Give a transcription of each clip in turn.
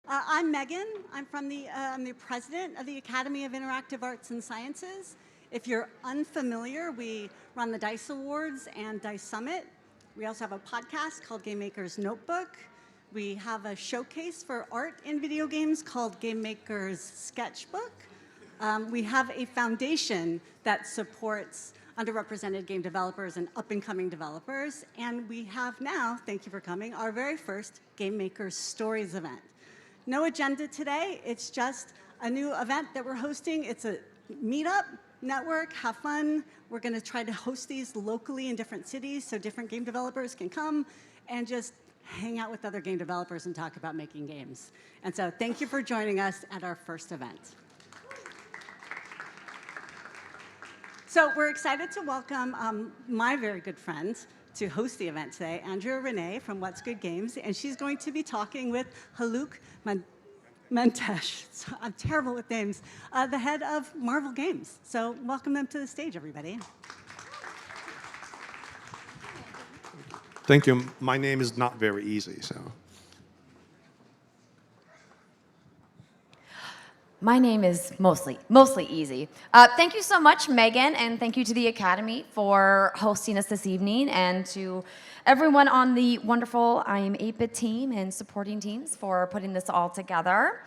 I'm Megan. I'm the president of the Academy of Interactive Arts and Sciences. If you're unfamiliar, we run the DICE Awards and DICE Summit. We also have a podcast called Game Maker's Notebook. We have a showcase for art in video games called Game Maker's Sketchbook. We have a foundation that supports underrepresented game developers and up-and-coming developers. And we have now, thank you for coming, our very first Game Maker's Stories event. No agenda today. It's just a new event that we're hosting. It's a meetup, network, have fun. We're going to try to host these locally in different cities so different game developers can come and just hang out with other game developers and talk about making games. And so thank you for joining us at our first event. So we're excited to welcome my very good friend to host the event today, Andrea Rene from What's Good Games, and she's going to be talking with Haluk Mentes. I'm terrible with names. The head of Marvel Games. So welcome them to the stage, everybody. Thank you. My name is not very easy, so. My name is mostly easy. Thank you so much, Megan, and thank you to the Academy for hosting us this evening, and to everyone on the wonderful I Am 8-Bit team and supporting teams for putting this all together.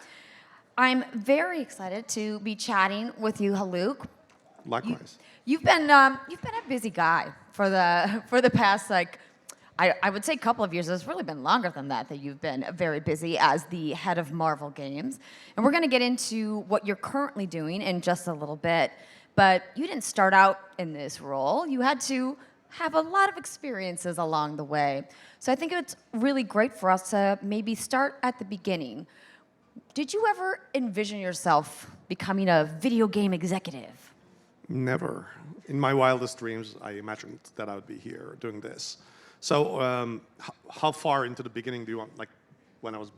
I'm very excited to be chatting with you, Haluk. Likewise. You've been a busy guy for the past, I would say couple of years. It's really been longer than that you've been very busy as the head of Marvel Games. And we're going to get into what you're currently doing in just a little bit. But you didn't start out in this role. You had to have a lot of experiences along the way. So I think it's really great for us to maybe start at the beginning. Did you ever envision yourself becoming a video game executive? Never. In my wildest dreams, I imagined that I would be here doing this. So how far into the beginning do you want, like when I was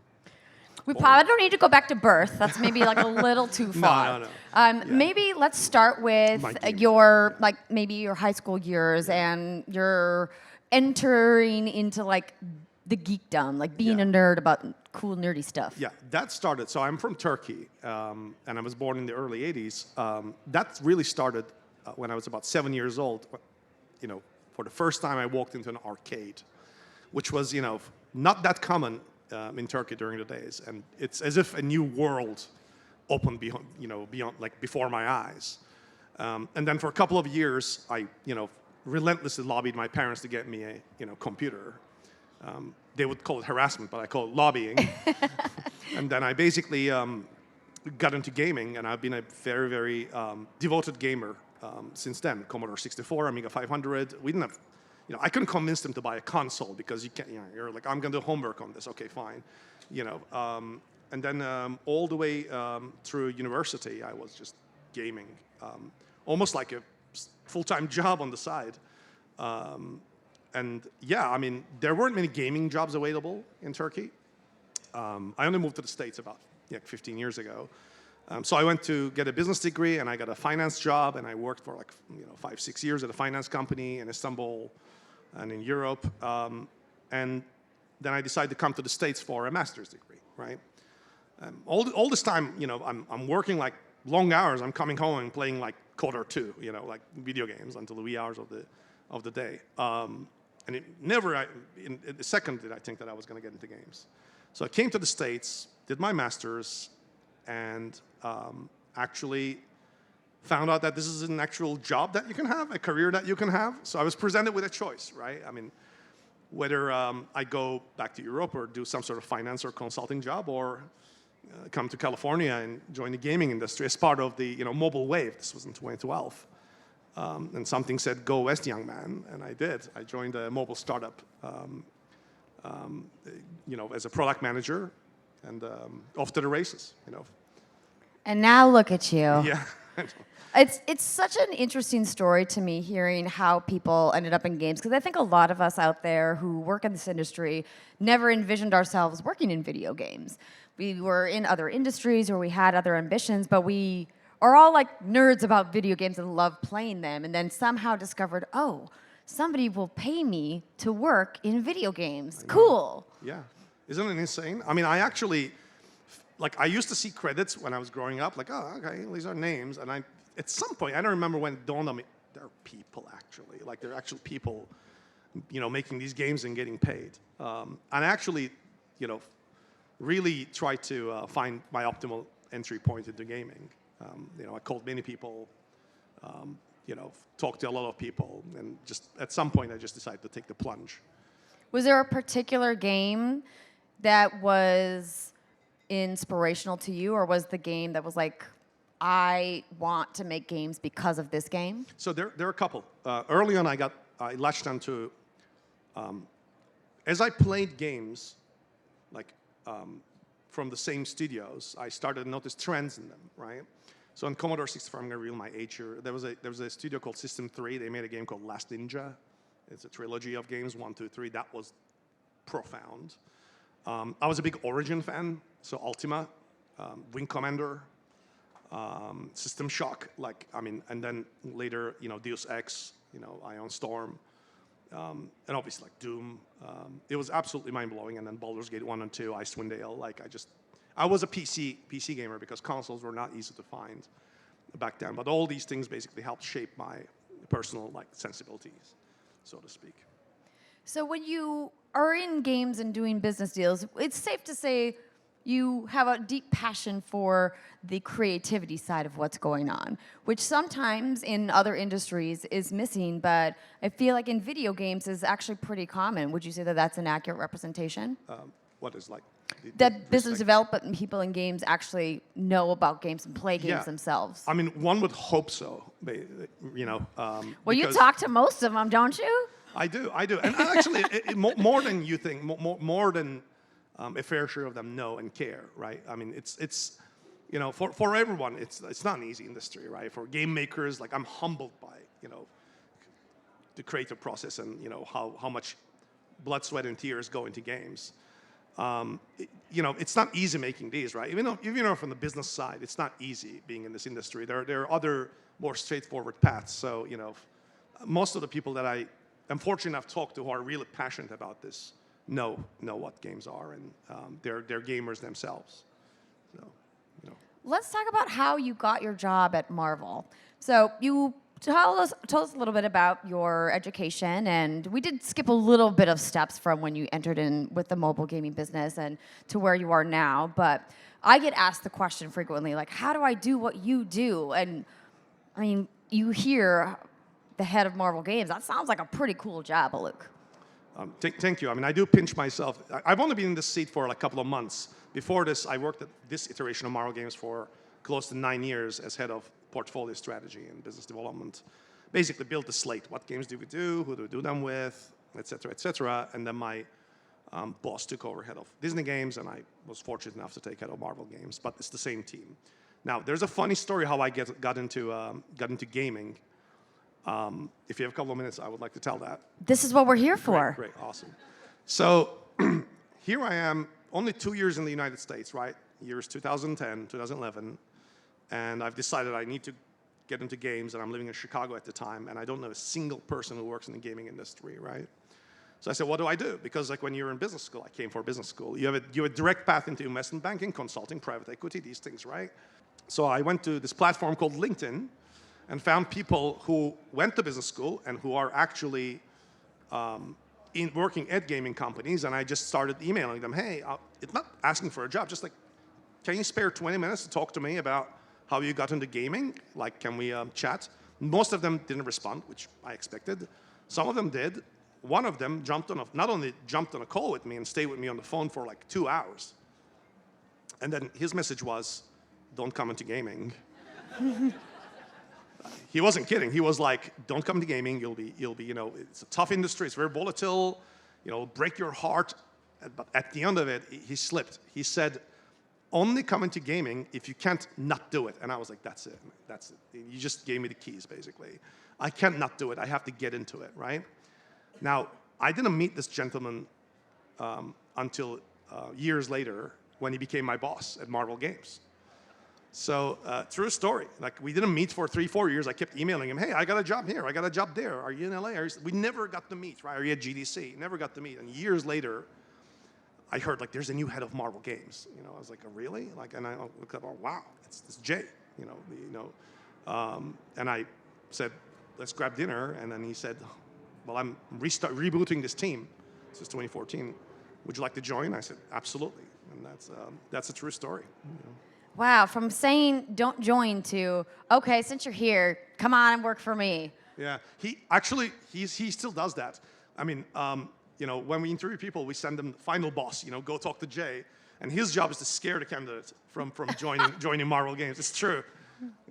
We probably don't need to go back to birth. That's maybe like a little too far. No. Yeah. Maybe let's start with your high school years and your entering into like the geekdom, like being a nerd about cool nerdy stuff. Yeah, that started. So I'm from Turkey, and I was born in the early '80s. That really started when I was about 7 years old. You know, for the first time, I walked into an arcade, which was, not that common in Turkey during the days, and it's as if a new world opened beyond, like before my eyes. And then for a couple of years, I, relentlessly lobbied my parents to get me a, computer. They would call it harassment, but I call it lobbying. And then I basically got into gaming, and I've been a very, very devoted gamer since then. Commodore 64, Amiga 500. We didn't have, I couldn't convince them to buy a console because you can't, you're like, I'm going to do homework on this. Okay, fine. And then all the way through university, I was just gaming, almost like a full-time job on the side. And yeah, I mean, there weren't many gaming jobs available in Turkey. I only moved to the States about 15 years ago. So I went to get a business degree, and I got a finance job, and I worked for 5-6 years at a finance company in Istanbul and in Europe. And then I decided to come to the States for a master's degree, right? All this time, I'm working like long hours. I'm coming home and playing like Coder 2, like video games until the wee hours of the day. And it never, in a second, did I think that I was going to get into games. So I came to the States, did my master's, and actually found out that this is an actual job that you can have, a career that you can have. So I was presented with a choice, right? I mean, whether I go back to Europe or do some sort of finance or consulting job, or come to California and join the gaming industry as part of the mobile wave. This was in 2012. And something said, go west, young man, and I did. I joined a mobile startup, as a product manager, and off to the races, And now look at you. Yeah. It's such an interesting story to me, hearing how people ended up in games, because I think a lot of us out there who work in this industry never envisioned ourselves working in video games. We were in other industries, or we had other ambitions, but we are all like nerds about video games and love playing them, and then somehow discovered, oh, somebody will pay me to work in video games. Cool. Yeah. Isn't it insane? I mean, I actually like I used to see credits when I was growing up, like, oh, okay, these are names. And at some point, I don't remember when it dawned on me, there are people actually, like there are actual people, making these games and getting paid. And I actually, really tried to find my optimal entry point into gaming. I called many people, talked to a lot of people, and just at some point I just decided to take the plunge. Was there a particular game that was inspirational to you, or was the game that was like, I want to make games because of this game? So there are a couple. Early on, I latched onto, as I played games, like from the same studios, I started to notice trends in them, right? So on Commodore 64, I'm going to reveal my age here. There was a studio called System 3. They made a game called Last Ninja. It's a trilogy of games, 1, 2, 3. That was profound. I was a big Origin fan, so Ultima, Wing Commander, System Shock, and then later, Deus Ex, Ion Storm, and obviously like Doom. It was absolutely mind-blowing. And then Baldur's Gate 1 and 2, Icewind Dale. I was a PC gamer because consoles were not easy to find back then. But all these things basically helped shape my personal sensibilities, so to speak. So when you are in games and doing business deals, it's safe to say you have a deep passion for the creativity side of what's going on, which sometimes in other industries is missing, but I feel like in video games is actually pretty common. Would you say that that's an accurate representation? What is That business development people in games actually know about games and play games themselves. I mean, one would hope so, Well, you talk to most of them, don't you? I do. And actually, more than you think, more than a fair share of them know and care, right? I mean, it's for everyone, it's not an easy industry, right? For game makers, I'm humbled by, the creative process and, how much blood, sweat, and tears go into games. It's not easy making these, right? Even from the business side, it's not easy being in this industry. There are other more straightforward paths. So, most of the people that I am fortunate enough to talk to who are really passionate about this know what games are, and they're gamers themselves. So, Let's talk about how you got your job at Marvel. So you tell us a little bit about your education, and we did skip a little bit of steps from when you entered in with the mobile gaming business and to where you are now. But I get asked the question frequently, like, how do I do what you do? And I mean, you hear the head of Marvel Games. That sounds like a pretty cool job, Haluk. Thank you. I mean, I do pinch myself. I've only been in this seat for a couple of months. Before this, I worked at this iteration of Marvel Games for close to 9 years as head of portfolio strategy and business development. Basically built the slate. What games do we do? Who do we do them with? Et cetera, et cetera. And then my boss took over head of Disney Games, and I was fortunate enough to take head of Marvel Games. But it's the same team. Now, there's a funny story how I got into gaming. If you have a couple of minutes, I would like to tell that. This is what we're here for. Great, awesome. So here I am, only 2 years in the United States, right? Years 2010, 2011. And I've decided I need to get into games, and I'm living in Chicago at the time, and I don't know a single person who works in the gaming industry, right? So I said, what do I do? Because when you're in business school, I came for business school, you have a direct path into investment banking, consulting, private equity, these things, right? So I went to this platform called LinkedIn and found people who went to business school and who are actually working at gaming companies, and I just started emailing them, hey, it's not asking for a job, just can you spare 20 minutes to talk to me about how you got into gaming? Can we chat? Most of them didn't respond, which I expected. Some of them did. One of them not only jumped on a call with me and stayed with me on the phone for 2 hours. And then his message was, don't come into gaming. He wasn't kidding. He was like, don't come to gaming. You'll be, it's a tough industry. It's very volatile. Break your heart. But at the end of it, he slipped. He said, only come into gaming if you can't not do it. And I was like, that's it. That's it. You just gave me the keys, basically. I can't not do it. I have to get into it, right? Now, I didn't meet this gentleman until years later when he became my boss at Marvel Games. So, true story. We didn't meet for 3-4 years. I kept emailing him, hey, I got a job here. I got a job there. Are you in LA? We never got to meet, right? Are you at GDC? Never got to meet. And years later, I heard like there's a new head of Marvel Games. You know, I was like, oh, really? Like, and I looked up, oh, wow, it's Jay. You know, and I said, let's grab dinner. And then he said, well, I'm rebooting this team. This is 2014. Would you like to join? I said, absolutely. And that's a true story. You know. Wow, from saying don't join to, okay, since you're here, come on and work for me. Yeah, he still does that. I mean, you know, when we interview people, we send them final boss, you know, go talk to Jay. And his job is to scare the candidate from joining Marvel Games. It's true.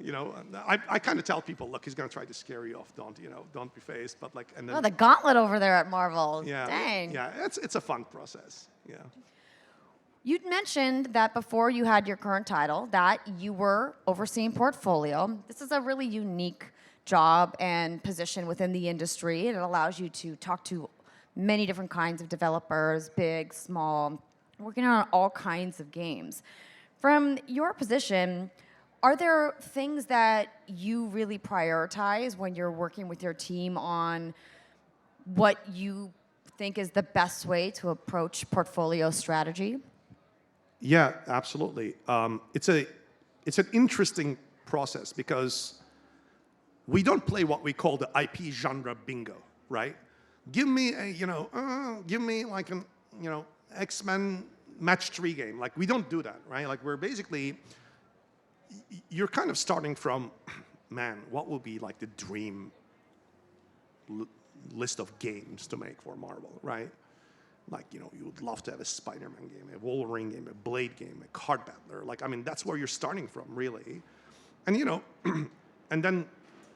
You know, I kind of tell people, look, he's going to try to scare you off. Don't be phased. But like, and then. Oh, the gauntlet over there at Marvel. Yeah. Dang. Yeah, it's a fun process. Yeah. You'd mentioned that before you had your current title, that you were overseeing portfolio. This is a really unique job and position within the industry. It allows you to talk to many different kinds of developers, big, small, working on all kinds of games. From your position, are there things that you really prioritize when you're working with your team on what you think is the best way to approach portfolio strategy? Yeah, absolutely. It's an interesting process because we don't play what we call the IP genre bingo, right? Give me like an, you know, X-Men match 3 game. Like, we don't do that, right? Like, we're basically, you're kind of starting from, man, what would be like the dream list of games to make for Marvel, right? Like, you know, you would love to have a Spider-Man game, a Wolverine game, a Blade game, a Card Battler. Like, I mean, that's where you're starting from, really. And, you know, and then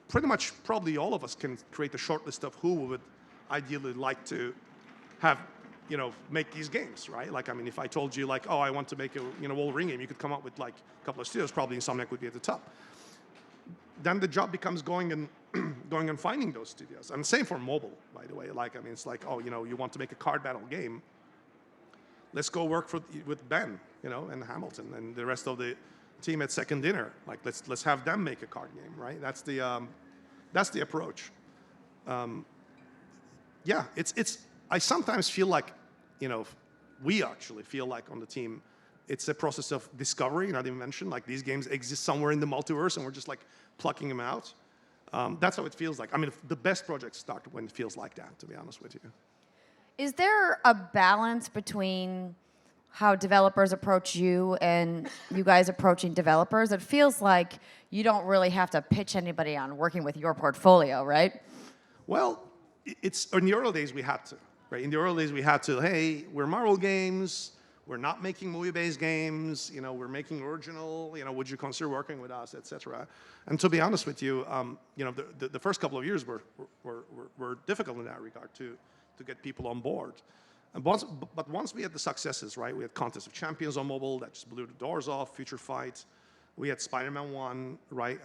pretty much probably all of us can create a short list of who we would ideally like to have, you know, make these games, right? Like, I mean, if I told you, like, oh, I want to make a, you know, Wolverine game, you could come up with, like, a couple of studios. Probably Insomniac would be at the top. Then the job becomes going and finding those studios. And same for mobile, by the way. Like, I mean, it's like, oh, you know, you want to make a card battle game. Let's go work with Ben, you know, and Hamilton and the rest of the team at Second Dinner. Like, let's have them make a card game, right? That's the approach. Yeah, I sometimes feel like, you know, we actually feel like on the team, it's a process of discovery, not invention. Like, these games exist somewhere in the multiverse, and we're just like plucking them out. That's how it feels like. I mean, the best projects start when it feels like that, to be honest with you. Is there a balance between how developers approach you and you guys approaching developers? It feels like you don't really have to pitch anybody on working with your portfolio, right? Well, it's in the early days we had to, right? In the early days we had to, hey, we're Marvel Games. We're not making movie-based games. You know, we're making original. You know, would you consider working with us, etc. And to be honest with you, you know, the first couple of years were difficult in that regard to get people on board. But once we had the successes, right? We had Contest of Champions on mobile that just blew the doors off. Future Fight. We had Spider-Man 1, right?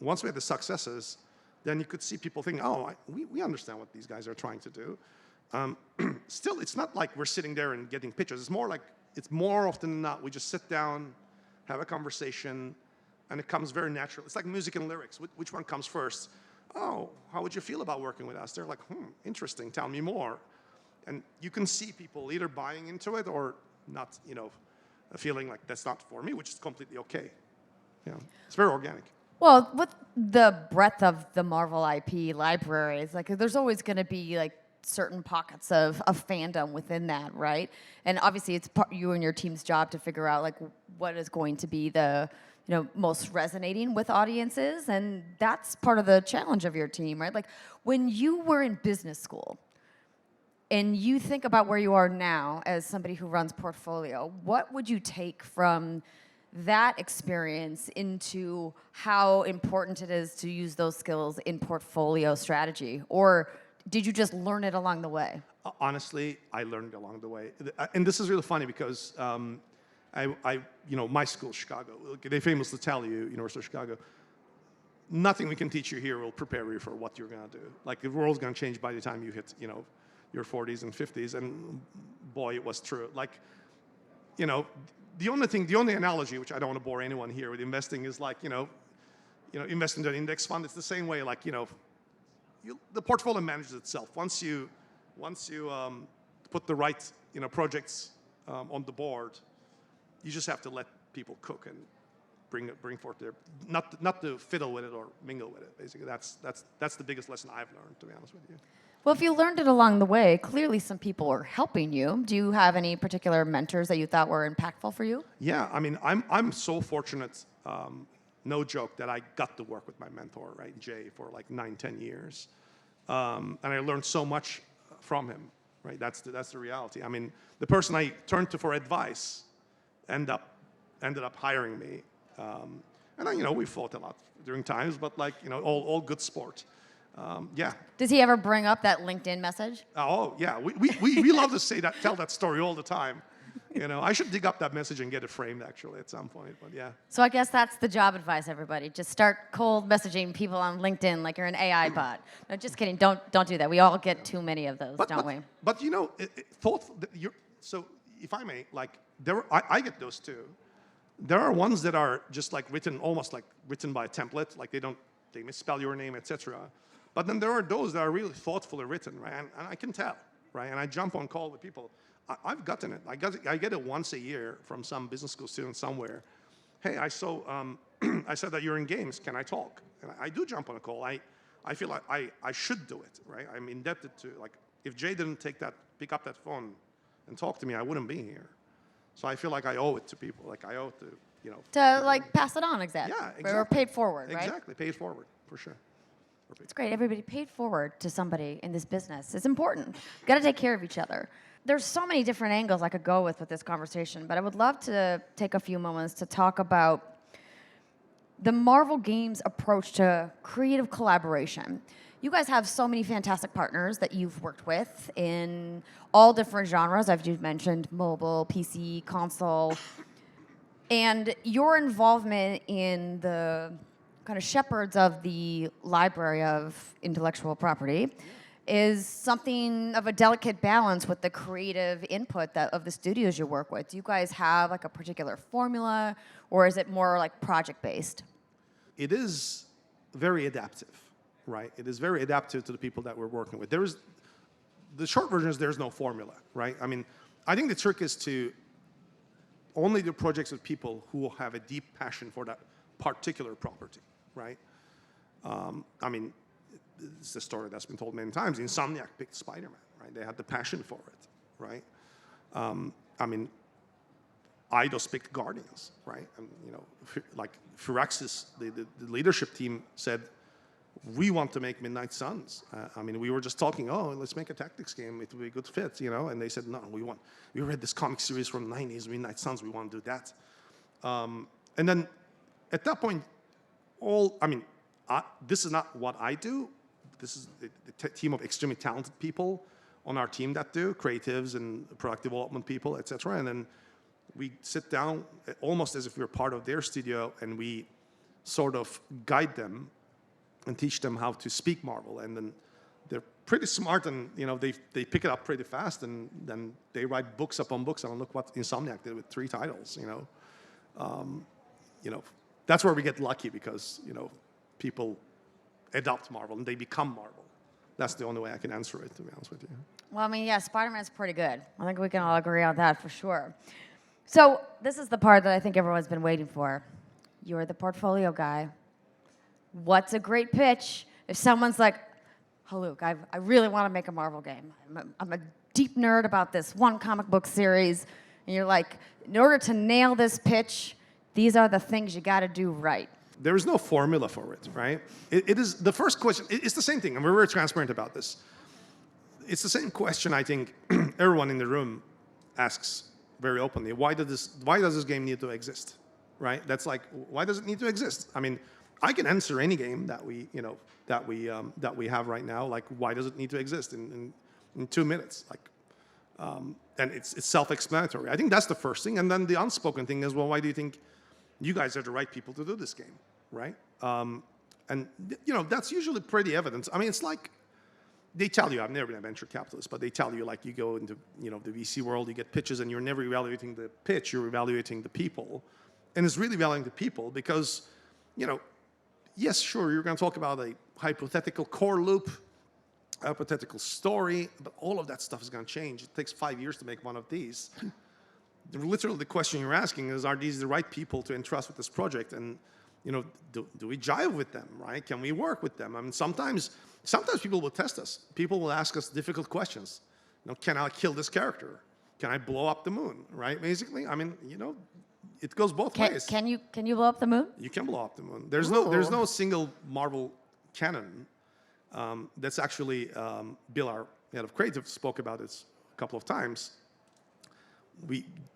Once we had the successes, then you could see people thinking, oh, we understand what these guys are trying to do. Still, it's not like we're sitting there and getting pitches. It's more often than not, we just sit down, have a conversation, and it comes very natural. It's like music and lyrics. Which one comes first? Oh, how would you feel about working with us? They're like, interesting, tell me more. And you can see people either buying into it or not, you know, feeling like that's not for me, which is completely okay. Yeah, it's very organic. Well, with the breadth of the Marvel IP libraries, like, there's always going to be, like, certain pockets of fandom within that, right? And obviously it's you and your team's job to figure out, like, what is going to be the, you know, most resonating with audiences, and that's part of the challenge of your team, right? Like, when you were in business school and you think about where you are now as somebody who runs portfolio, what would you take from that experience into how important it is to use those skills in portfolio strategy? Or did you just learn it along the way? Honestly, I learned it along the way. And this is really funny because you know, my school, Chicago, they famously tell you, University of Chicago, nothing we can teach you here will prepare you for what you're going to do. Like, the world's going to change by the time you hit, you know, your 40s and 50s. And boy, it was true. Like, you know, the only analogy, which I don't want to bore anyone here with investing, is like, you know, invest in an index fund. It's the same way, like, you know, the portfolio manages itself. Once you put the right, you know, projects on the board. You just have to let people cook and bring forth their, not to fiddle with it or mingle with it. Basically, that's the biggest lesson I've learned, to be honest with you. Well, if you learned it along the way, clearly some people are helping you. Do you have any particular mentors that you thought were impactful for you? Yeah, I mean, I'm so fortunate, no joke, that I got to work with my mentor, right, Jay, for like 9-10 years, and I learned so much from him, right? That's the reality. I mean, the person I turned to for advice ended up hiring me, and then, we fought a lot during times, but like, all good sport. Yeah. Does he ever bring up that LinkedIn message? Oh, yeah. We love to tell that story all the time. I should dig up that message and get it framed, actually, at some point. But yeah. So I guess that's the job advice, everybody. Just start cold messaging people on LinkedIn like you're an AI bot. No, just kidding. Don't do that. We all get too many of those, don't we? But so if I may, like, I get those too. There are ones that are just like almost like written by a template, like they misspell your name, etc. But then there are those that are really thoughtfully written, right? And I can tell, right? And I jump on call with people. I've gotten it. I get it once a year from some business school student somewhere. Hey, I saw I said that you're in games. Can I talk? And I do jump on a call. I feel like I should do it, right? I'm indebted to, like, if Jay didn't pick up that phone and talk to me, I wouldn't be here. So I feel like I owe it to people. Like I owe it to, To like pass it on, exactly. Yeah, exactly. Or paid forward, right? Exactly, paid forward, for sure. It's great. Everybody paid forward to somebody in this business. It's important. You've got to take care of each other. There's so many different angles I could go with this conversation, but I would love to take a few moments to talk about the Marvel Games approach to creative collaboration. You guys have so many fantastic partners that you've worked with in all different genres. I've just mentioned mobile, PC, console. And your involvement in the kind of shepherds of the library of intellectual property is something of a delicate balance with the creative input of the studios you work with. Do you guys have like a particular formula, or is it more like project-based? It is very adaptive, right? It is very adaptive to the people that we're working with. The short version is there's no formula, right? I mean, I think the trick is to only do projects with people who have a deep passion for that particular property, right? I mean, it's a story that's been told many times. Insomniac picked Spider-Man, right? They had the passion for it, right? I mean, Eidos picked Guardians, right? And like Firaxis, the leadership team said, we want to make Midnight Suns. I mean, we were just talking, let's make a tactics game. It would be a good fit, And they said, no, we read this comic series from the 90s, Midnight Suns, we want to do that. And then at that point, this is not what I do. This is a team of extremely talented people on our team that do, creatives and product development people, etc. And then we sit down almost as if we're part of their studio, and we sort of guide them and teach them how to speak Marvel. And then they're pretty smart, and they pick it up pretty fast, and then they write books upon books. And look what Insomniac did with 3 titles. That's where we get lucky, because people adopt Marvel and they become Marvel. That's the only way I can answer it, to be honest with you. Well, I mean, yeah, Spider-Man's pretty good. I think we can all agree on that for sure. So this is the part that I think everyone's been waiting for. You're the portfolio guy. What's a great pitch if someone's like, Haluk, I really want to make a Marvel game. I'm a deep nerd about this one comic book series. And you're like, in order to nail this pitch, these are the things you got to do right. There is no formula for it, right? It is the first question. It's the same thing, and we're very transparent about this. It's the same question I think everyone in the room asks very openly. Why does this game need to exist, right? That's like, why does it need to exist? I mean, I can answer any game that we have right now. Like, why does it need to exist in 2 minutes? Like, and it's self-explanatory. I think that's the first thing, and then the unspoken thing is, well, why do you think you guys are the right people to do this game, right? And that's usually pretty evident. I mean, it's like they tell you, I've never been a venture capitalist, but they tell you, like, you go into the VC world, you get pitches, and you're never evaluating the pitch, you're evaluating the people. And it's really valuing the people because, yes, sure, you're going to talk about a hypothetical core loop, hypothetical story, but all of that stuff is going to change. It takes 5 years to make one of these. literally the question you're asking is, are these the right people to entrust with this project? And do we jive with them, right? Can we work with them? I mean, sometimes people will test us. People will ask us difficult questions. Can I kill this character? Can I blow up the moon, right? Basically, I mean, it goes both ways. Can you blow up the moon? You can blow up the moon. There's no single Marvel canon. That's actually Bill, our head of creative, spoke about this a couple of times.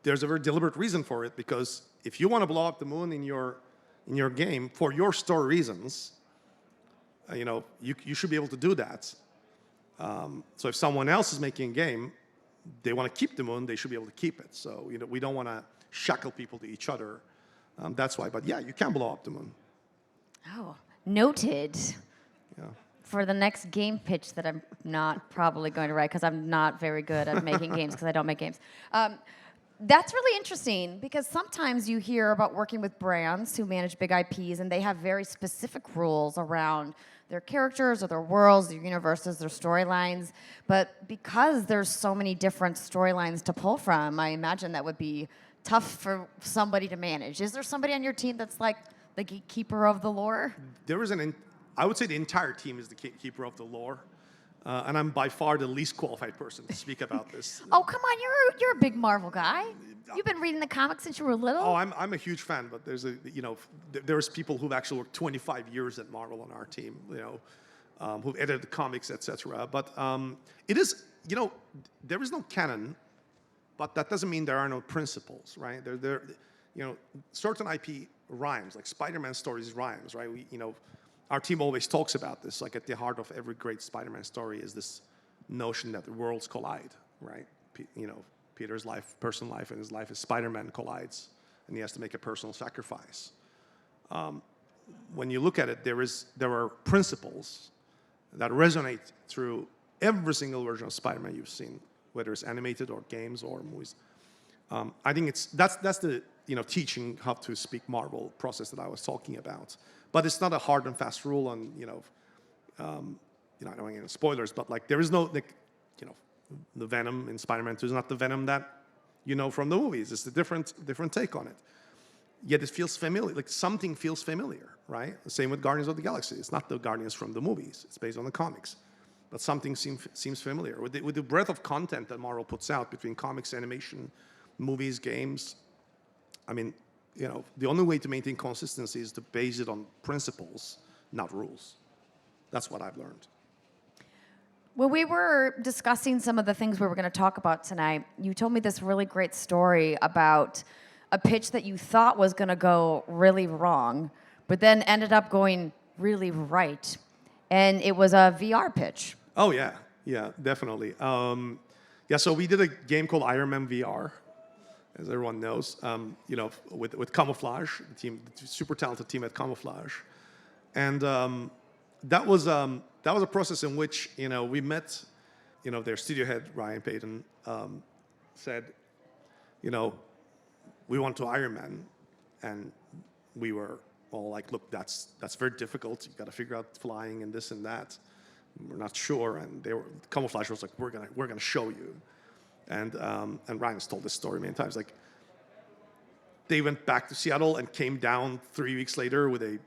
There's a very deliberate reason for it, because if you want to blow up the moon in your game for your story reasons, you should be able to do that. So if someone else is making a game, they want to keep the moon, they should be able to keep it. So we don't want to shackle people to each other. That's why. But yeah, you can blow up the moon. Oh, noted. Yeah. For the next game pitch that I'm not probably going to write, because I'm not very good at making games, because I don't make games. That's really interesting, because sometimes you hear about working with brands who manage big IPs, and they have very specific rules around their characters or their worlds, their universes, their storylines. But because there's so many different storylines to pull from, I imagine that would be tough for somebody to manage. Is there somebody on your team that's like the gatekeeper of the lore? There is I would say the entire team is the keeper of the lore. And I'm by far the least qualified person to speak about this. Oh, come on, you're a big Marvel guy. You've been reading the comics since you were little. Oh, I'm a huge fan, but there's people who've actually worked 25 years at Marvel on our team, who've edited the comics, etc. But it is, there is no canon, but that doesn't mean there are no principles, right? Certain IP rhymes, like Spider-Man stories rhymes, right? Our team always talks about this. Like, at the heart of every great Spider-Man story is this notion that the worlds collide, right? Peter's life, personal life, and his life as Spider-Man collides, and he has to make a personal sacrifice. When you look at it, there are principles that resonate through every single version of Spider-Man you've seen, whether it's animated or games or movies. I think that's the teaching how to speak Marvel process that I was talking about. But it's not a hard and fast rule on, I don't want to get into spoilers, but there is no, the Venom in Spider-Man 2 is not the Venom that from the movies. It's a different take on it. Yet it feels familiar, something feels familiar, right? The same with Guardians of the Galaxy. It's not the Guardians from the movies. It's based on the comics. But something seems familiar. With the breadth of content that Marvel puts out between comics, animation, movies, games, I mean, the only way to maintain consistency is to base it on principles, not rules. That's what I've learned. When we were discussing some of the things we were going to talk about tonight, you told me this really great story about a pitch that you thought was going to go really wrong, but then ended up going really right. And it was a VR pitch. Oh, yeah, definitely. So we did a game called Iron Man VR, as everyone knows, with Camouflage, the super talented team at Camouflage. And that was a process in which, we met, their studio head, Ryan Payton, said, we want to Iron Man. And we were all like, look, that's very difficult. You got to figure out flying and this and that. We're not sure. And Camouflage was like, we're gonna show you. And Ryan has told this story many times. Like, they went back to Seattle and came down 3 weeks later with a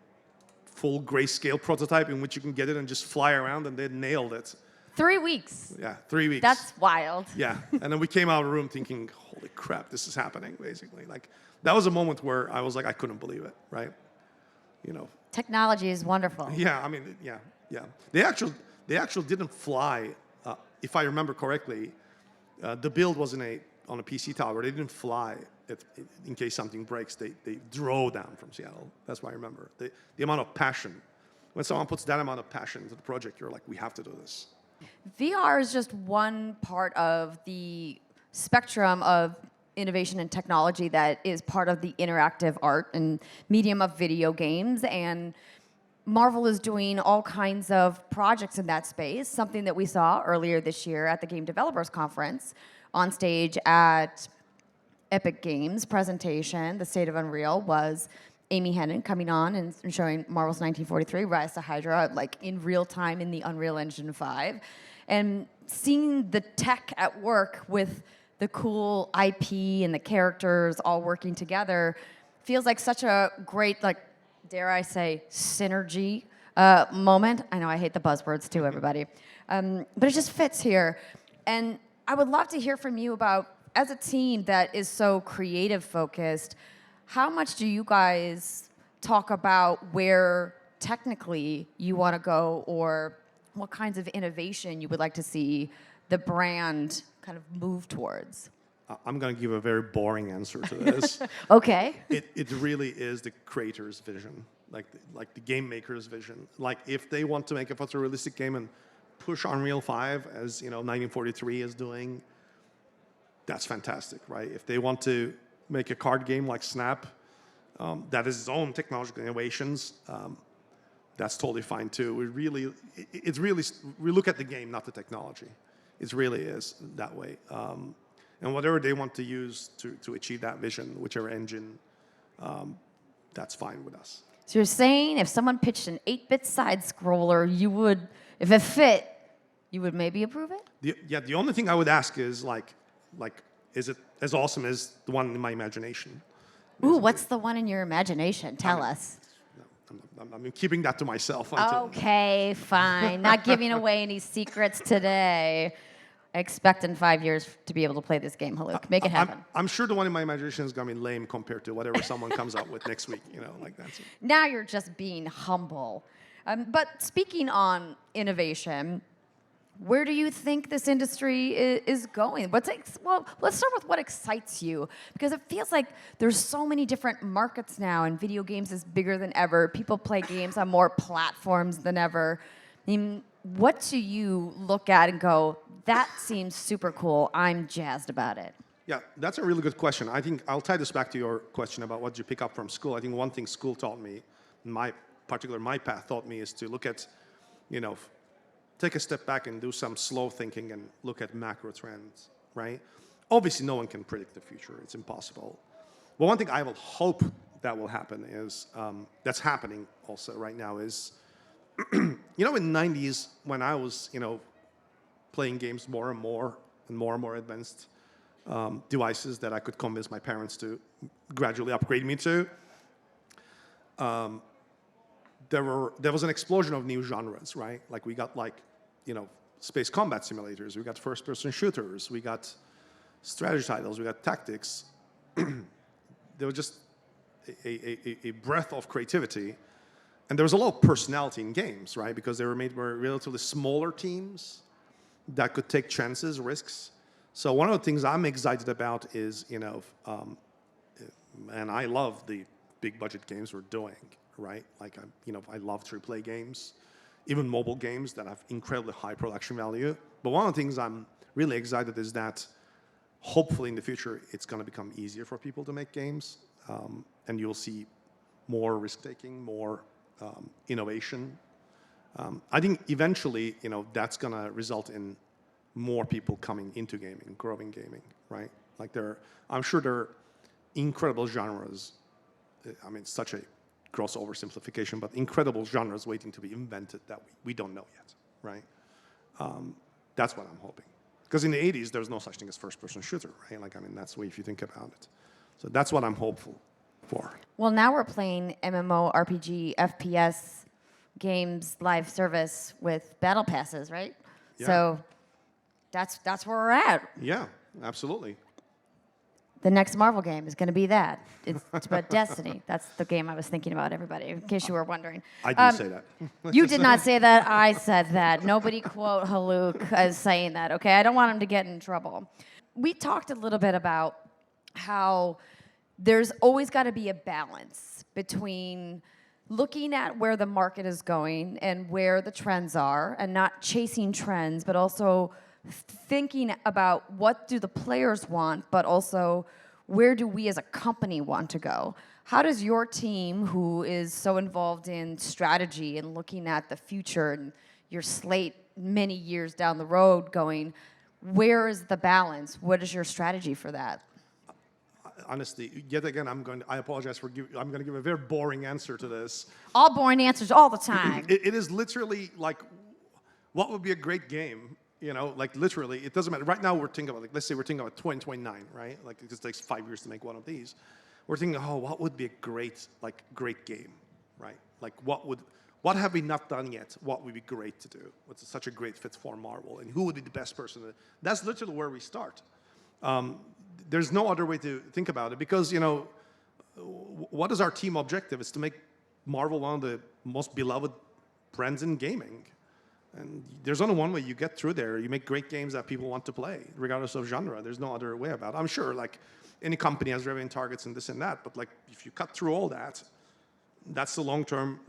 full grayscale prototype in which you can get it and just fly around, and they nailed it. 3 weeks. Yeah, 3 weeks. That's wild. Yeah, and then we came out of the room thinking, holy crap, this is happening, basically. That was a moment where I was like, I couldn't believe it, right? Technology is wonderful. Yeah, I mean, yeah. They actually didn't fly, if I remember correctly. The build was on a PC tower. They didn't fly in case something breaks. They drove down from Seattle. That's what I remember. The amount of passion. When someone puts that amount of passion into the project, you're like, we have to do this. VR is just one part of the spectrum of innovation and technology that is part of the interactive art and medium of video games. And Marvel is doing all kinds of projects in that space, something that we saw earlier this year at the Game Developers Conference on stage at Epic Games presentation. The State of Unreal was Amy Hennig coming on and showing Marvel's 1943, Rise to Hydra, in real time in the Unreal Engine 5. And seeing the tech at work with the cool IP and the characters all working together feels like such a great, like, dare I say, synergy moment. I know I hate the buzzwords too, everybody. But it just fits here. And I would love to hear from you about, as a team that is so creative focused, how much do you guys talk about where technically you want to go, or what kinds of innovation you would like to see the brand kind of move towards? I'm going to give a very boring answer to this. Okay. It really is the creator's vision, like the game maker's vision. Like if they want to make a photorealistic game and push Unreal 5 as 1943 is doing, that's fantastic, right? If they want to make a card game like Snap, that is its own technological innovations, that's totally fine too. We look at the game, not the technology. It really is that way. And whatever they want to use to achieve that vision, whichever engine, that's fine with us. So you're saying if someone pitched an 8-bit side scroller, you would, if it fit, you would maybe approve it? The only thing I would ask is like, is it as awesome as the one in my imagination? Ooh, what's the one in your imagination? Tell us. I'm keeping that to myself. Until Okay, fine. Not giving away any secrets today. I expect in 5 years to be able to play this game, Haluk. Make it happen. I'm sure the one in my imagination is going to be lame compared to whatever someone comes up with next week. Like that's it. Now you're just being humble. But speaking on innovation, where do you think this industry is going? Well, let's start with what excites you, because it feels like there's so many different markets now, and video games is bigger than ever. People play games on more platforms than ever. I mean, what do you look at and go, that seems super cool, I'm jazzed about it? Yeah, that's a really good question. I think I'll tie this back to your question about what you pick up from school. I think one thing school taught me, my path taught me, is to look at, take a step back and do some slow thinking and look at macro trends, right? Obviously, no one can predict the future. It's impossible. But one thing I will hope that will happen is, that's happening also right now, is, in the 90s, when I was, playing games more and more advanced devices that I could convince my parents to gradually upgrade me to, there was an explosion of new genres, right? Like we got space combat simulators, we got first-person shooters, we got strategy titles, we got tactics. There was just a breadth of creativity, and there was a lot of personality in games, right? Because they were made by relatively smaller teams that could take chances, risks. So one of the things I'm excited about is, and I love the big budget games we're doing, right? Like, I love AAA games, even mobile games that have incredibly high production value. But one of the things I'm really excited is that hopefully in the future, it's going to become easier for people to make games. And you'll see more risk-taking, more innovation. I think eventually, that's going to result in more people coming into gaming, growing gaming, right? Like I'm sure there are incredible genres. I mean, it's such a gross oversimplification, but incredible genres waiting to be invented that we don't know yet, right? That's what I'm hoping. Because in the 80s, there was no such thing as first-person shooter, right? That's the way if you think about it. So that's what I'm hopeful for. Well, now we're playing MMORPG, FPS games, live service with battle passes, right? Yeah. So that's where we're at. Yeah, absolutely. The next Marvel game is going to be that. It's about Destiny. That's the game I was thinking about, everybody, in case you were wondering. I didn't say that. You did not say that. I said that. Nobody quote Haluk as saying that, okay? I don't want him to get in trouble. We talked a little bit about how there's always got to be a balance between looking at where the market is going and where the trends are, and not chasing trends, but also thinking about what do the players want, but also where do we as a company want to go. How does your team, who is so involved in strategy and looking at the future and your slate many years down the road going, where is the balance? What is your strategy for that? Honestly, yet again, I apologize I'm going to give a very boring answer to this. All boring answers all the time. It is literally like, what would be a great game, You know, like literally, it doesn't matter. Right now, we're thinking about, like, let's say we're thinking about 2029, right? Like, it just takes 5 years to make one of these. We're thinking, oh, what would be a great game, right? Like, what have we not done yet? What would be great to do? What's such a great fit for Marvel? And who would be the best person? That's literally where we start. There's no other way to think about it because, you know, what is our team objective? It's to make Marvel one of the most beloved brands in gaming. And there's only one way you get through there. You make great games that people want to play, regardless of genre. There's no other way about it. I'm sure, like, any company has revenue targets and this and that, but like, if you cut through all that, that's the long-term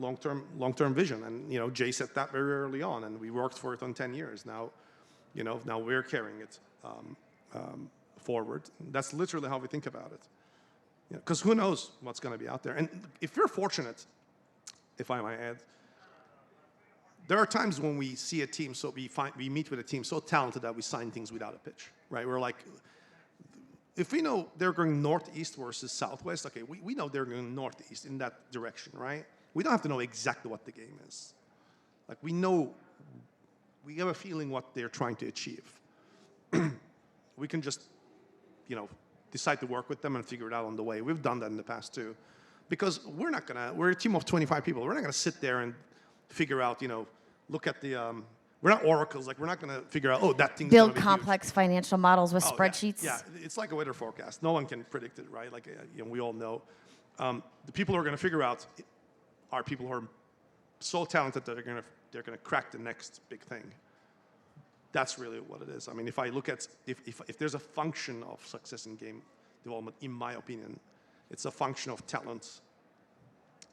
vision. And, you know, Jay said that very early on, and we worked for it on 10 years. Now, you know, now we're carrying it forward. That's literally how we think about it. Because who knows what's going to be out there. And if you're fortunate, if I might add, there are times when we see a team, so we meet with a team so talented that we sign things without a pitch, right? We're like, if we know they're going northeast versus southwest, okay, we know they're going northeast in that direction, right? We don't have to know exactly what the game is. Like, we know, we have a feeling what they're trying to achieve. We can just, you know, decide to work with them and figure it out on the way. We've done that in the past too. Because we're a team of 25 people. We're not gonna sit there and figure out, you know, look at the, we're not oracles. Like, we're not gonna figure out, oh, that thing's Build gonna be complex financial models with spreadsheets. Yeah, it's like a weather forecast. No one can predict it, right? Like, you know, we all know. The people who are gonna figure out are people who are so talented that they're gonna crack the next big thing. That's really what it is. I mean, if I look at, if there's a function of success in game development, in my opinion, it's a function of talent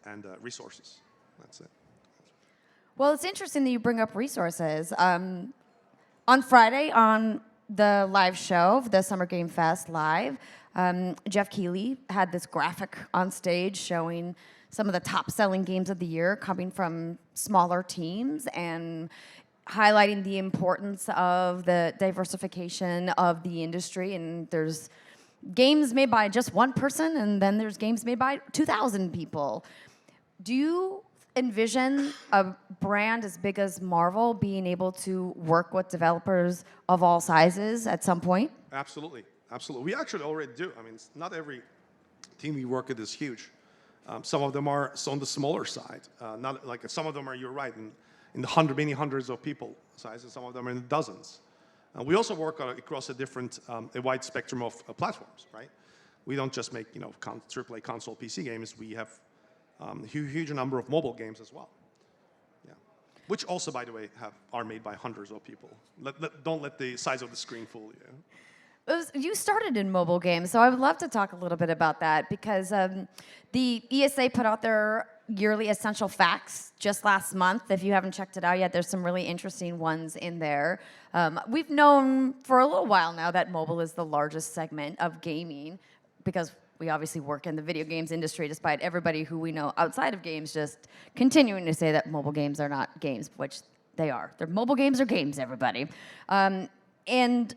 and resources. That's it. Well, it's interesting that you bring up resources. On Friday, on the live show, the Summer Game Fest live, Jeff Keighley had this graphic on stage showing some of the top-selling games of the year coming from smaller teams and highlighting the importance of the diversification of the industry. And there's games made by just one person, and then there's games made by 2,000 people. Do you envision a brand as big as Marvel being able to work with developers of all sizes at some point? Absolutely, absolutely. We actually already do. I mean, not every team we work with is huge. Some of them are on the smaller side. Not like some of them are. You're right. In the many hundreds of people size, and some of them are in the dozens. We also work across a wide spectrum of platforms, right? We don't just make, you know, AAA console PC games. We have a huge number of mobile games as well. Yeah, which also, by the way, are made by hundreds of people. Don't let the size of the screen fool you. You started in mobile games, so I would love to talk a little bit about that because the ESA put out their yearly essential facts just last month. If you haven't checked it out yet, there's some really interesting ones in there. We've known for a little while now that mobile is the largest segment of gaming because we obviously work in the video games industry, despite everybody who we know outside of games just continuing to say that mobile games are not games, which they are. They're mobile games are games, everybody. And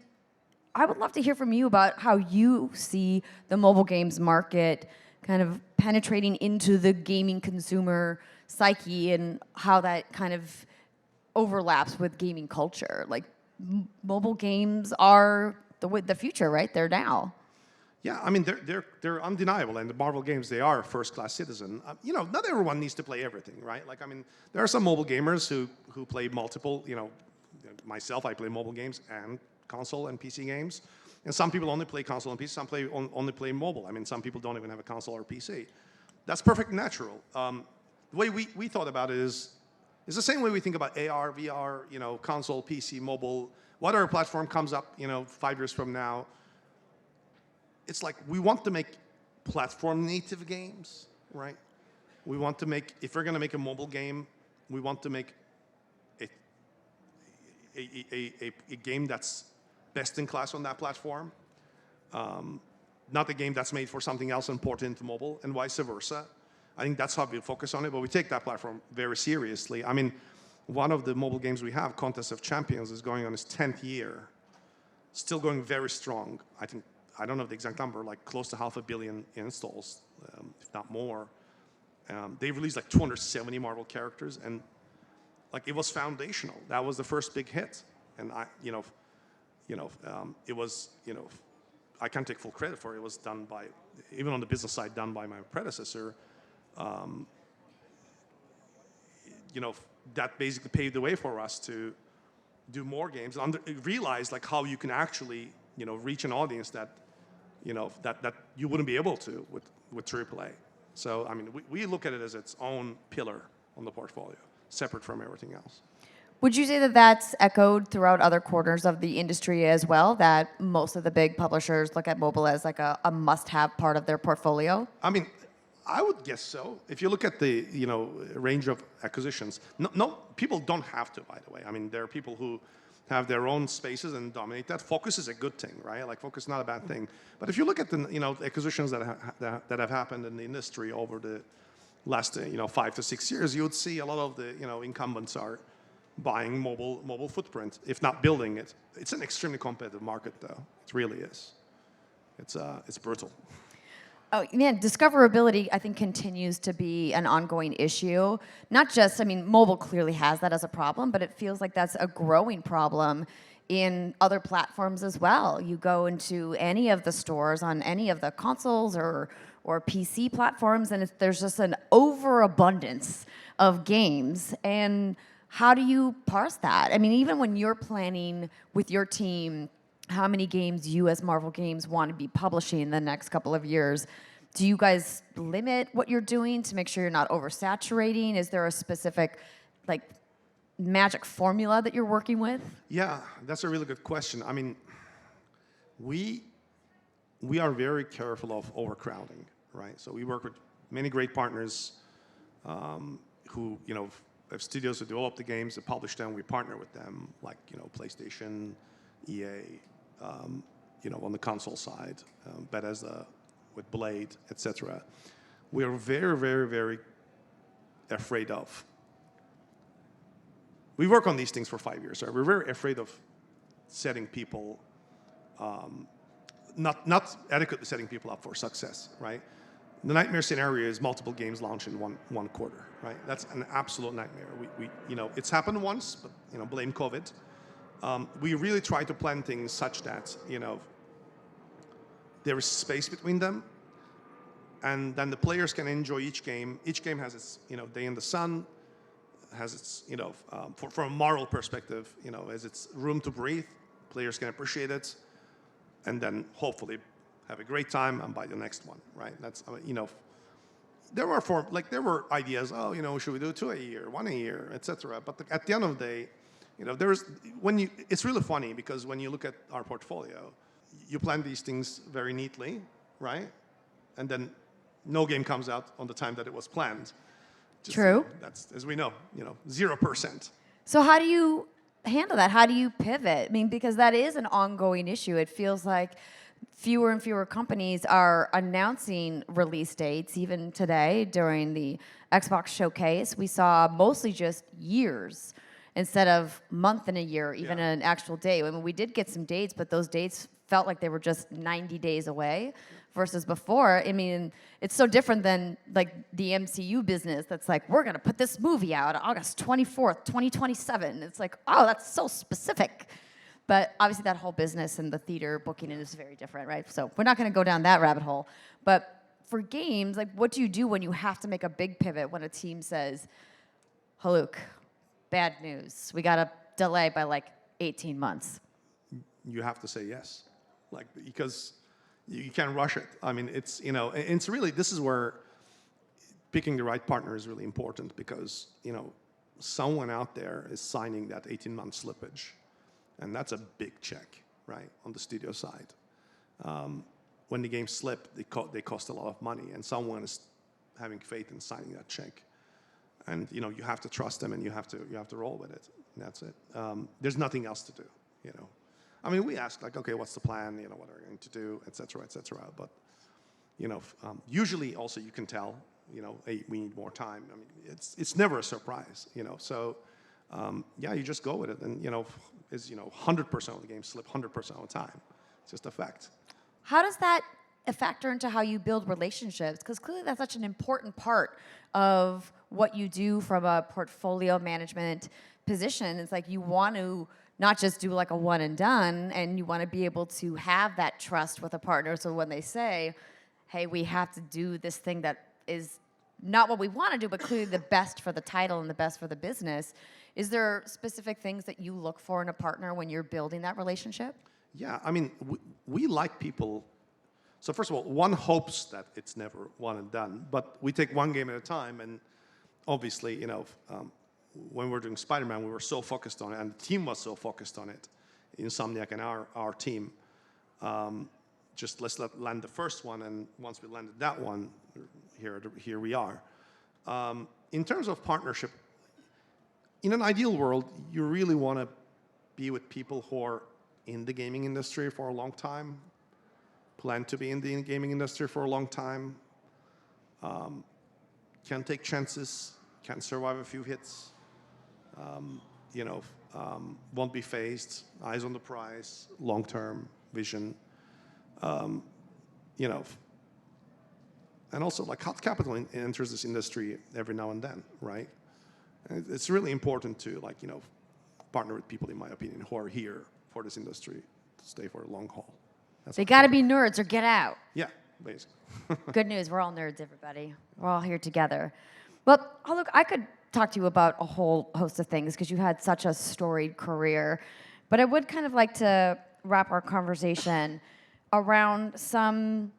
I would love to hear from you about how you see the mobile games market kind of penetrating into the gaming consumer psyche and how that kind of overlaps with gaming culture. Like, mobile games are the future, right? They're now. Yeah, I mean, they're undeniable, and the Marvel games, they are first-class citizen. You know, not everyone needs to play everything, right? Like, I mean, there are some mobile gamers who play multiple, you know, myself, I play mobile games and console and PC games. And some people only play console and PC, some only play mobile. I mean, some people don't even have a console or PC. That's perfectly natural. The way we thought about it is the same way we think about AR, VR, you know, console, PC, mobile. Whatever platform comes up, you know, 5 years from now, it's like we want to make platform-native games, right? We want to make, if we're going to make a mobile game, we want to make a game that's best in class on that platform, not a game that's made for something else and ported into mobile, and vice versa. I think that's how we focus on it, but we take that platform very seriously. I mean, one of the mobile games we have, Contest of Champions, is going on its 10th year, still going very strong. I think, I don't know the exact number, like close to 500 million installs, if not more. They released like 270 Marvel characters, and like it was foundational. That was the first big hit. And it was, I can't take full credit for it. It was done by, even on the business side, done by my predecessor. That basically paved the way for us to do more games and realize like how you can actually, reach an audience that, that you wouldn't be able to with AAA. So, I mean, we look at it as its own pillar on the portfolio, separate from everything else. Would you say that that's echoed throughout other quarters of the industry as well, that most of the big publishers look at mobile as like a must-have part of their portfolio? I mean, I would guess so. If you look at the range of acquisitions, no, people don't have to. By the way, I mean there are people who have their own spaces and dominate that. Focus is a good thing, right? Like focus is not a bad thing. But if you look at the acquisitions that have happened in the industry over the last 5 to 6 years, you would see a lot of the incumbents are buying mobile footprint, if not building it. It's an extremely competitive market, though. It really is. It's brutal. Oh, man, discoverability, I think, continues to be an ongoing issue. Not just, I mean, mobile clearly has that as a problem, but it feels like that's a growing problem in other platforms as well. You go into any of the stores on any of the consoles or PC platforms, and there's just an overabundance of games. And how do you parse that? I mean, even when you're planning with your team how many games you as Marvel Games want to be publishing in the next couple of years, do you guys limit what you're doing to make sure you're not oversaturating? Is there a specific like magic formula that you're working with? Yeah, that's a really good question. I mean, we are very careful of overcrowding, right? So we work with many great partners who have studios who develop the games, that publish them. We partner with them, like PlayStation, EA, on the console side, Bethesda with Blade, etc. We are very, very, very afraid of. We work on these things for 5 years. Right? We're very afraid of setting people, not adequately setting people up for success, right? The nightmare scenario is multiple games launch in one quarter, right? That's an absolute nightmare. We it's happened once, but blame COVID. We really try to plan things such that there is space between them, and then the players can enjoy each game. Each game has its day in the sun, has its from a moral perspective, has its room to breathe. Players can appreciate it, and then hopefully have a great time and buy the next one, right? That's there were ideas. Oh, should we do 2 a year, 1 a year, etc. But at the end of the day, it's really funny because when you look at our portfolio, you plan these things very neatly, right? And then no game comes out on the time that it was planned. True. That's, as we know, 0%. So how do you handle that? How do you pivot? I mean, because that is an ongoing issue. It feels like fewer and fewer companies are announcing release dates. Even today, during the Xbox showcase, we saw mostly just years instead of month and a year, even an actual day. I mean, we did get some dates, but those dates felt like they were just 90 days away versus before. I mean, it's so different than like the MCU business that's like, we're gonna put this movie out August 24th, 2027. It's like, oh, that's so specific. But obviously that whole business and the theater booking is very different, right? So we're not gonna go down that rabbit hole. But for games, like what do you do when you have to make a big pivot when a team says, Haluk, bad news, we got to delay by like 18 months? You have to say yes, because you can't rush it. I mean, it's really, this is where picking the right partner is really important, because someone out there is signing that 18-month slippage, and that's a big check, right, on the studio side. When the games slip, they cost a lot of money, and someone is having faith in signing that check. And you have to trust them, and you have to roll with it. And that's it. There's nothing else to do. I mean, we ask okay, what's the plan? What are we going to do, et cetera, et cetera. But usually also you can tell. Hey, we need more time. I mean, it's never a surprise. So you just go with it, and 100% of the games slip 100% of the time. It's just a fact. How does that factor into how you build relationships? Because clearly that's such an important part of what you do from a portfolio management position. It's like you want to not just do like a one and done, and you want to be able to have that trust with a partner. So when they say, hey, we have to do this thing that is not what we want to do, but clearly the best for the title and the best for the business, is there specific things that you look for in a partner when you're building that relationship? Yeah, I mean, we like people. So first of all, one hopes that it's never one and done, but we take one game at a time, and obviously, when we were doing Spider-Man, we were so focused on it, and the team was so focused on it, Insomniac and our team. Just let's land the first one, and once we landed that one, here we are. In terms of partnership, in an ideal world, you really want to be with people who are in the gaming industry for a long time, plan to be in the gaming industry for a long time, can take chances, can survive a few hits, won't be phased, eyes on the prize, long-term vision, and also like hot capital enters this industry every now and then, right? And it's really important to partner with people, in my opinion, who are here for this industry to stay for a long haul. They got to be nerds or get out. Yeah, basically. Good news, we're all nerds, everybody. We're all here together. Well, look, I could talk to you about a whole host of things because you had such a storied career, but I would kind of like to wrap our conversation around some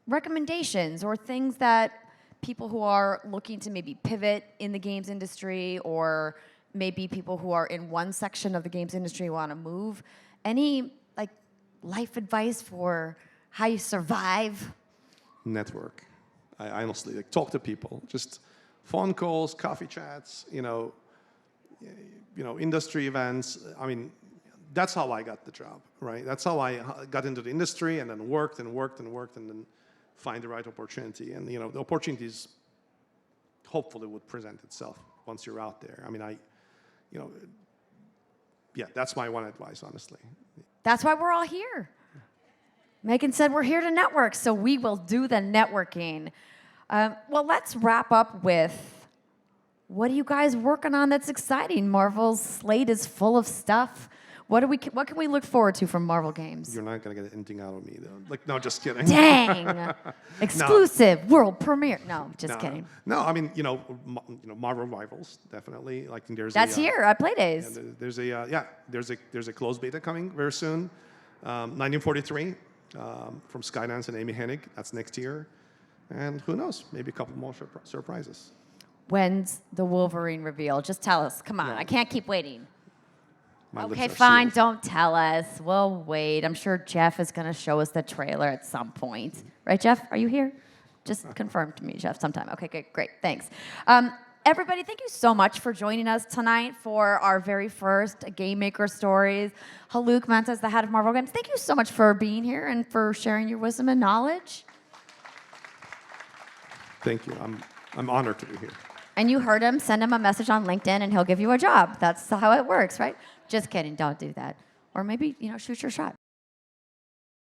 recommendations or things that people who are looking to maybe pivot in the games industry, or maybe people who are in one section of the games industry want to move. Any life advice for how you survive? Network. I honestly talk to people. Just phone calls, coffee chats. Industry events. I mean, that's how I got the job, right? That's how I got into the industry, and then worked and worked and worked, and then find the right opportunity. And the opportunities hopefully would present itself once you're out there. I mean, that's my one advice, honestly. That's why we're all here. Megan said we're here to network, so we will do the networking. Well, let's wrap up with, what are you guys working on that's exciting? Marvel's slate is full of stuff. What can we look forward to from Marvel Games? You're not going to get anything out of me, though. No, just kidding. Dang. Exclusive, world premiere. No, just kidding. No, I mean, Marvel Rivals, definitely. That's here at Playdays. There's a closed beta coming very soon. 1943 from Skydance and Amy Hennig. That's next year. And who knows? Maybe a couple more surprises. When's the Wolverine reveal? Just tell us. Come on. I can't keep waiting. Okay, fine. Don't tell us. We'll wait. I'm sure Jeff is going to show us the trailer at some point. Right, Jeff? Are you here? Just confirm to me, Jeff, sometime. Okay, good. Great. Thanks. Everybody, thank you so much for joining us tonight for our very first Game Maker Stories. Haluk Mentes, the head of Marvel Games, thank you so much for being here and for sharing your wisdom and knowledge. Thank you. I'm honored to be here. And you heard him. Send him a message on LinkedIn and he'll give you a job. That's how it works, right? Just kidding. Don't do that. Or maybe, shoot your shot.